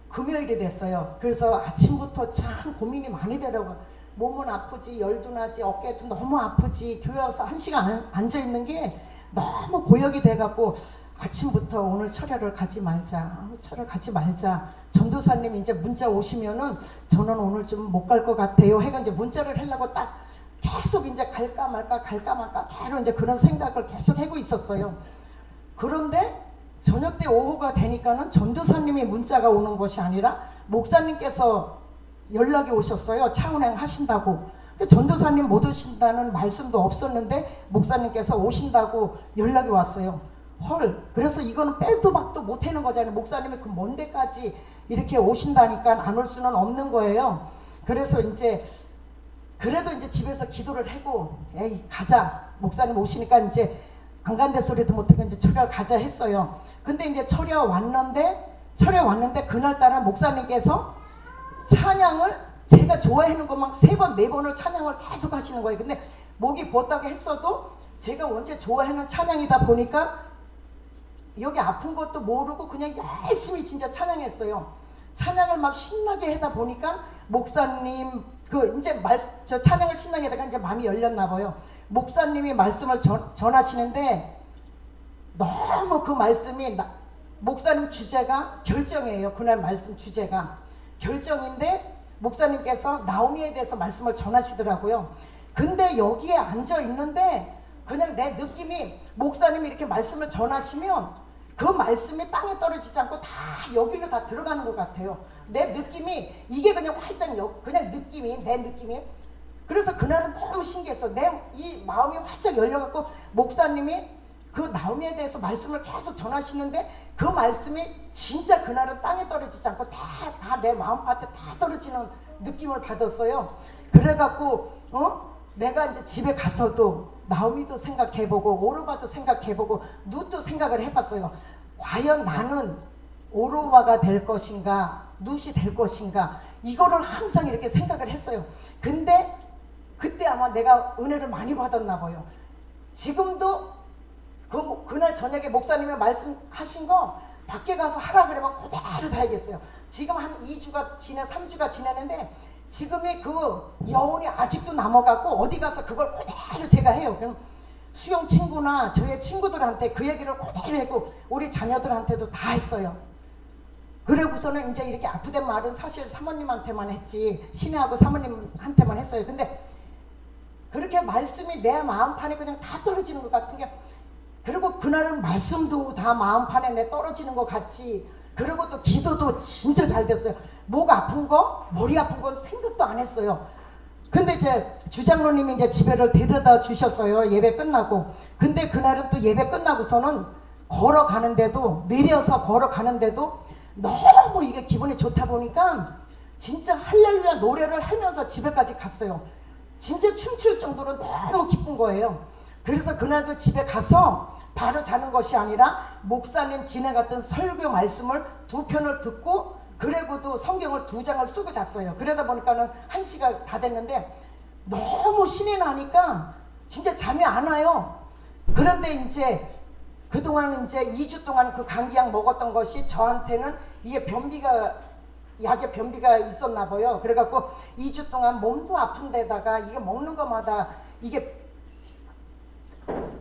Speaker 2: 금요일이 됐어요. 그래서 아침부터 참 고민이 많이 되더라고요. 몸은 아프지, 열도 나지, 어깨도 너무 아프지. 교회 와서 1시간 앉아있는 게 너무 고역이 돼갖고 아침부터 오늘 철야를 가지 말자. 전도사님 이제 문자 오시면은 저는 오늘 좀 못 갈 것 같아요. 해가 이제 문자를 하려고 딱 계속 이제 갈까 말까 계속 이제 그런 생각을 계속 하고 있었어요. 그런데 저녁 때 오후가 되니까는 전도사님이 문자가 오는 것이 아니라 목사님께서 연락이 오셨어요. 차운행 하신다고. 전도사님 못 오신다는 말씀도 없었는데 목사님께서 오신다고 연락이 왔어요. 헐, 그래서 이거는 빼도 박도 못하는 거잖아요. 목사님이 그 먼 데까지 이렇게 오신다니까 안 올 수는 없는 거예요. 그래서 이제 그래도 이제 집에서 기도를 하고 에이 가자, 목사님 오시니까 이제 안 간대 소리도 못하고 이제 철야 가자 했어요. 근데 이제 철야 왔는데 그날따라 목사님께서 찬양을 제가 좋아하는 것만 3번 4번을 찬양을 계속 하시는 거예요. 근데 목이 뻗다고 했어도 제가 원체 좋아하는 찬양이다 보니까 여기 아픈 것도 모르고 그냥 열심히 진짜 찬양했어요. 찬양을 막 신나게 하다 보니까 목사님 이제 저 찬양을 신나게 하다가 이제 마음이 열렸나 봐요. 목사님이 말씀을 전하시는데 너무 그 말씀이 목사님 주제가 결정이에요. 그날 말씀 주제가 결정인데 목사님께서 나오미에 대해서 말씀을 전하시더라고요. 근데 여기에 앉아 있는데 그냥 내 느낌이 목사님이 이렇게 말씀을 전하시면 그 말씀이 땅에 떨어지지 않고 다 여기로 다 들어가는 것 같아요. 내 느낌이 이게 그냥 활짝 그냥 내 느낌이 그래서 그날은 너무 신기했어. 내 이 마음이 활짝 열려갖고 목사님이 그 나오미에 대해서 말씀을 계속 전하시는데 그 말씀이 진짜 그날은 땅에 떨어지지 않고 다 내 마음밭에 다 떨어지는 느낌을 받았어요. 그래갖고 내가 이제 집에 가서도 나오미도 생각해보고 오르바도 생각해보고 룻도 생각을 해봤어요. 과연 나는 오르바가 될 것인가 룻이 될 것인가 이거를 항상 이렇게 생각을 했어요. 근데 그때 아마 내가 은혜를 많이 받았나 봐요. 지금도 그날 저녁에 목사님이 말씀하신 거 밖에 가서 하라 그러면 그대로 다 하겠어요. 지금 한 2주가 3주가 지났는데 지금의 그 여운이 아직도 남아갖고 어디 가서 그걸 그대로 제가 해요. 그럼 수영 친구나 저의 친구들한테 그 얘기를 그대로 했고 우리 자녀들한테도 다 했어요. 그러고서는 이제 이렇게 아프된 말은 사실 사모님한테만 했지 신혜하고 사모님한테만 했어요. 근데 그렇게 말씀이 내 마음판에 그냥 다 떨어지는 것 같은 게 그리고 그날은 말씀도 다 마음판에 내 떨어지는 것 같이 그리고 또 기도도 진짜 잘 됐어요. 목 아픈 거 머리 아픈 건 생각도 안 했어요. 근데 이제 주장로님이 이제 집에를 데려다 주셨어요. 예배 끝나고. 근데 그날은 또 예배 끝나고서는 걸어가는데도 내려서 걸어가는데도 너무 이게 기분이 좋다 보니까 진짜 할렐루야 노래를 하면서 집에까지 갔어요. 진짜 춤출 정도로 너무 기쁜 거예요. 그래서 그날도 집에 가서 바로 자는 것이 아니라 목사님 지내갔던 설교 말씀을 2편을 듣고 그리고도 성경을 2장을 쓰고 잤어요. 그러다 보니까는 1시가 다 됐는데 너무 신이 나니까 진짜 잠이 안 와요. 그런데 이제 그동안 이제 2주 동안 그 감기약 먹었던 것이 저한테는 이게 약에 변비가 있었나 봐요. 그래갖고 2주 동안 몸도 아픈 데다가 이게 먹는 것마다 이게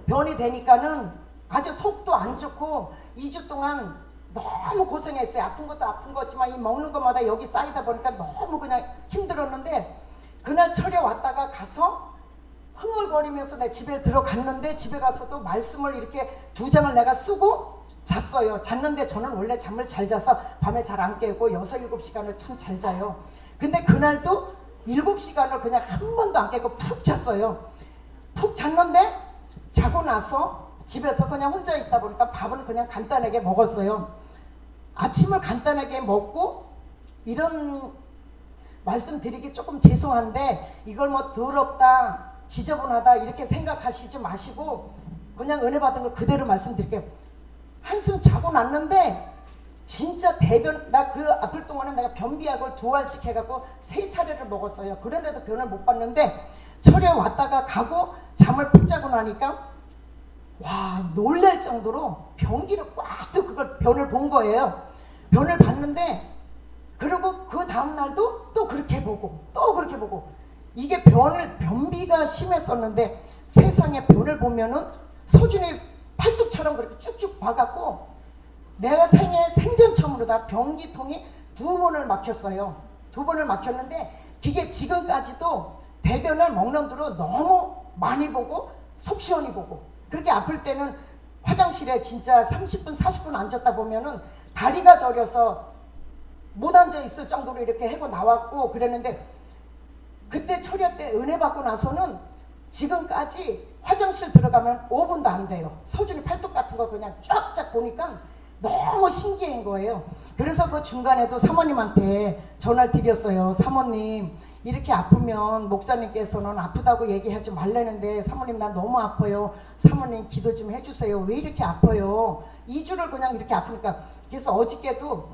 Speaker 2: 변이 되니까는 아주 속도 안 좋고 2주 동안 너무 고생했어요. 아픈 것도 아픈 거지만 이 먹는 것마다 여기 쌓이다 보니까 너무 그냥 힘들었는데 그날 철야 왔다가 가서 흥얼거리면서 내 집에 들어갔는데 집에 가서도 말씀을 이렇게 2장을 내가 쓰고 잤어요. 잤는데 저는 원래 잠을 잘 자서 밤에 잘 안 깨고 6, 7시간을 참 잘 자요. 근데 그날도 7시간을 그냥 한 번도 안 깨고 푹 잤어요. 푹 잤는데 자고 나서 집에서 그냥 혼자 있다 보니까 밥은 그냥 간단하게 먹었어요. 아침을 간단하게 먹고 이런 말씀 드리기 조금 죄송한데 이걸 뭐 더럽다 지저분하다 이렇게 생각하시지 마시고 그냥 은혜 받은 거 그대로 말씀드릴게요. 한숨 자고 났는데 진짜 나 그 아플 동안에 내가 변비약을 2알씩 해갖고 3차례를 먹었어요. 그런데도 변을 못 봤는데 철야 왔다가 가고 잠을 푹 자고 나니까 와 놀랄 정도로 변기를 꽉 또 그걸 변을 본 거예요. 변을 봤는데 그리고 그 다음날도 또 그렇게 보고 또 그렇게 보고 이게 변비가 심했었는데 세상에 변을 보면은 서준이 팔뚝처럼 그렇게 쭉쭉 봐갖고 내가 생전 처음으로 다 변기통이 2번을 막혔어요. 2번을 막혔는데 그게 지금까지도 대변을 먹는 대로 너무 많이 보고 속 시원히 보고 그렇게 아플 때는 화장실에 진짜 30분 40분 앉았다 보면은 다리가 저려서 못 앉아 있을 정도로 이렇게 하고 나왔고 그랬는데, 그때 철야 때 은혜 받고 나서는 지금까지 화장실 들어가면 5분도 안 돼요. 서준이 팔뚝 같은 거 그냥 쫙쫙 보니까 너무 신기한 거예요. 그래서 그 중간에도 사모님한테 전화를 드렸어요. 사모님, 이렇게 아프면 목사님께서는 아프다고 얘기하지 말라는데 사모님 나 너무 아파요. 사모님 기도 좀 해주세요. 왜 이렇게 아파요? 2주를 그냥 이렇게 아프니까. 그래서 어저께도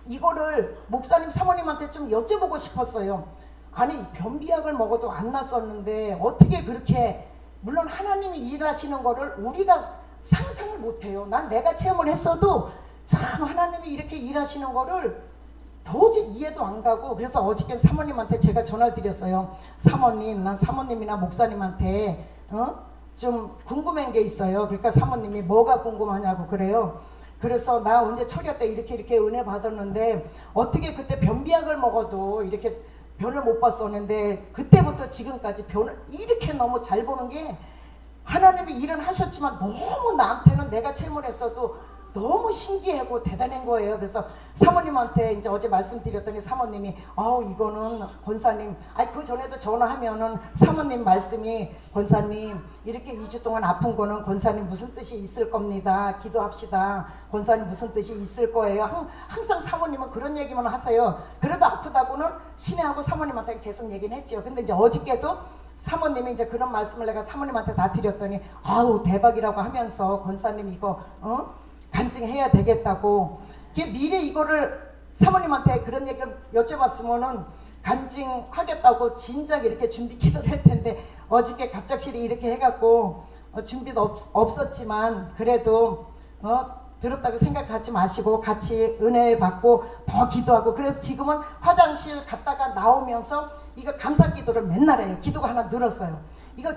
Speaker 2: 이거를 목사님 사모님한테 좀 여쭤보고 싶었어요. 아니 변비약을 먹어도 안 났었는데 어떻게 그렇게, 물론 하나님이 일하시는 거를 우리가 상상을 못해요. 난 내가 체험을 했어도 참 하나님이 이렇게 일하시는 거를 도저히 이해도 안 가고, 그래서 어저께 사모님한테 제가 전화를 드렸어요. 사모님, 난 사모님이나 목사님한테 좀 궁금한 게 있어요. 그러니까 사모님이 뭐가 궁금하냐고 그래요. 그래서 나 언제 철야 때 이렇게 은혜 받았는데 어떻게 그때 변비약을 먹어도 이렇게 변을 못 봤었는데 그때부터 지금까지 변을 이렇게 너무 잘 보는 게, 하나님이 일은 하셨지만 너무 나한테는 내가 체험을 했어도 너무 신기하고 대단한 거예요. 그래서 사모님한테 이제 어제 말씀드렸더니 사모님이 이거는 권사님, 그 전에도 전화하면은 사모님 말씀이, 권사님 이렇게 2주 동안 아픈 거는 권사님 무슨 뜻이 있을 겁니다. 기도합시다. 권사님 무슨 뜻이 있을 거예요. 항상 사모님은 그런 얘기만 하세요. 그래도 아프다고는 신뢰하고 사모님한테 계속 얘기는 했지요. 근데 이제 어저께도 사모님이 이제 그런 말씀을 내가 사모님한테 다 드렸더니 대박이라고 하면서 권사님 이거 간증해야 되겠다고. 미리 이거를 사모님한테 그런 얘기를 여쭤봤으면은 간증하겠다고 진작 이렇게 준비 기도를 할 텐데, 어저께 갑작스레 이렇게 해갖고 준비도 없었지만 그래도 더럽다고 생각하지 마시고 같이 은혜 받고 더 기도하고, 그래서 지금은 화장실 갔다가 나오면서 이거 감사 기도를 맨날 해요. 기도가 하나 늘었어요. 이거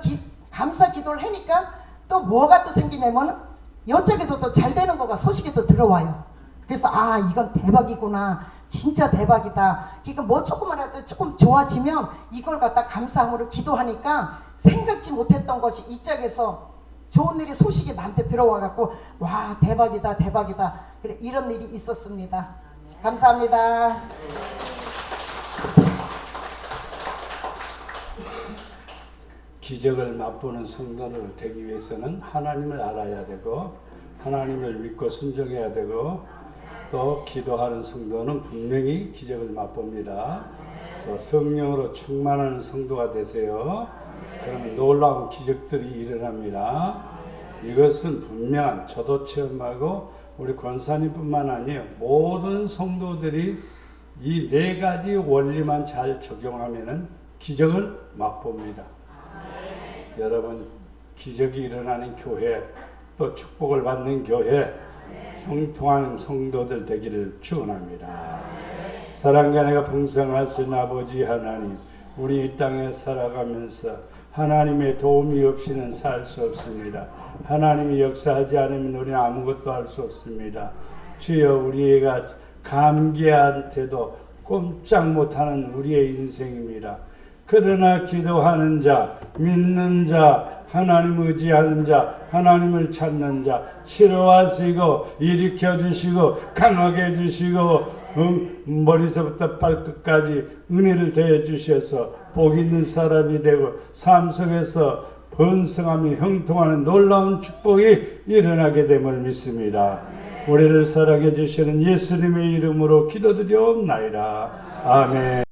Speaker 2: 감사 기도를 하니까 또 뭐가 또 생기냐면 여쪽에서 또 잘 되는 거가 소식이 또 들어와요. 그래서 이건 대박이구나, 진짜 대박이다. 그러니까 뭐 조금이라도 조금 좋아지면 이걸 갖다 감사함으로 기도하니까 생각지 못했던 것이 이쪽에서 좋은 일이 소식이 나한테 들어와 갖고 와 대박이다 대박이다, 그래 이런 일이 있었습니다. 감사합니다.
Speaker 1: 기적을 맛보는 성도를 되기 위해서는 하나님을 알아야 되고 하나님을 믿고 순종해야 되고, 또 기도하는 성도는 분명히 기적을 맛봅니다. 또 성령으로 충만하는 성도가 되세요. 그러면 놀라운 기적들이 일어납니다. 이것은 분명한, 저도 체험하고 우리 권사님뿐만 아니에요. 모든 성도들이 이 4가지 원리만 잘 적용하면은 기적을 맛봅니다. 여러분, 기적이 일어나는 교회, 또 축복을 받는 교회, 형통하는 성도들 되기를 축원합니다. 사랑과 내가 풍성하신 아버지 하나님, 우리 이 땅에 살아가면서 하나님의 도움이 없이는 살 수 없습니다. 하나님이 역사하지 않으면 우리는 아무것도 할 수 없습니다. 주여, 우리가 감기한테도 꼼짝 못하는 우리의 인생입니다. 그러나 기도하는 자, 믿는 자, 하나님 의지하는 자, 하나님을 찾는 자, 치료하시고 일으켜 주시고 강하게 해주시고 머리서부터 발끝까지 은혜를 더해 주셔서 복 있는 사람이 되고 삶 속에서 번성하며 형통하는 놀라운 축복이 일어나게 됨을 믿습니다. 우리를 사랑해 주시는 예수님의 이름으로 기도드리옵나이다. 아멘.